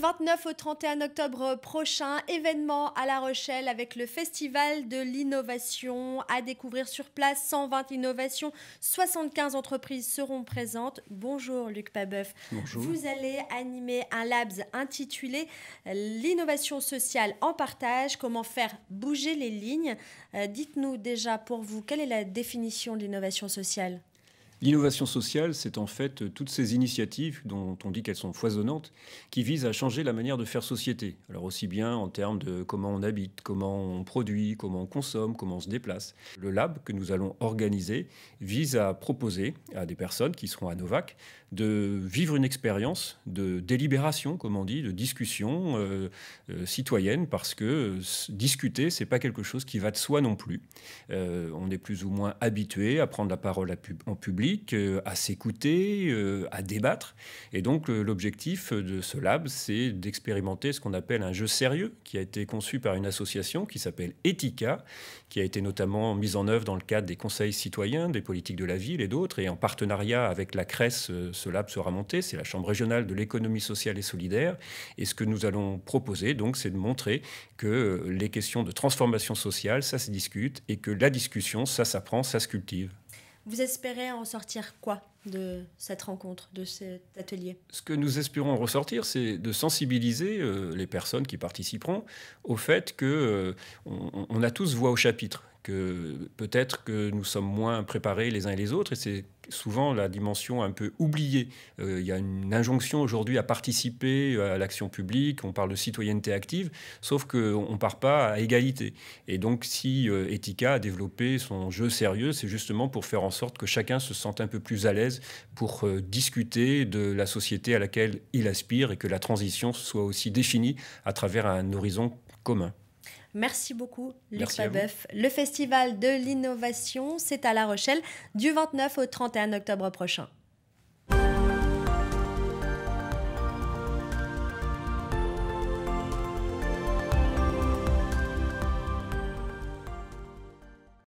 29 au 31 octobre prochain, événement à La Rochelle avec le Festival de l'innovation à découvrir sur place. 120 innovations, 75 entreprises seront présentes. Bonjour Luc Pabeuf. Bonjour. Vous allez animer un Labs intitulé L'innovation sociale en partage, comment faire bouger les lignes. Dites-nous déjà pour vous, quelle est la définition de l'innovation sociale ? L'innovation sociale, c'est en fait toutes ces initiatives dont on dit qu'elles sont foisonnantes, qui visent à changer la manière de faire société. Alors aussi bien en termes de comment on habite, comment on produit, comment on consomme, comment on se déplace. Le lab que nous allons organiser vise à proposer à des personnes qui seront à Novac de vivre une expérience de délibération, comme on dit, de discussion citoyenne, parce que discuter, c'est pas quelque chose qui va de soi non plus. On est plus ou moins habitué à prendre la parole en public, à s'écouter, à débattre. Et donc, l'objectif de ce lab, c'est d'expérimenter ce qu'on appelle un jeu sérieux, qui a été conçu par une association qui s'appelle Etika, qui a été notamment mise en œuvre dans le cadre des conseils citoyens, des politiques de la ville et d'autres. Et en partenariat avec la CRES, ce lab sera monté. C'est la Chambre régionale de l'économie sociale et solidaire. Et ce que nous allons proposer, donc, c'est de montrer que les questions de transformation sociale, ça se discute, et que la discussion, ça s'apprend, ça se cultive. Vous espérez en sortir quoi de cette rencontre, de cet atelier ? Ce que nous espérons ressortir, c'est de sensibiliser les personnes qui participeront au fait qu'on a tous voix au chapitre, que peut-être que nous sommes moins préparés les uns et les autres, et c'est souvent la dimension un peu oubliée. Il y a une injonction aujourd'hui à participer à l'action publique, on parle de citoyenneté active, sauf qu'on ne part pas à égalité. Et donc si Etika a développé son jeu sérieux, c'est justement pour faire en sorte que chacun se sente un peu plus à l'aise pour discuter de la société à laquelle il aspire et que la transition soit aussi définie à travers un horizon commun. Merci beaucoup, Luc Merci Pabeuf. Le Festival de l'innovation, c'est à La Rochelle du 29 au 31 octobre prochain.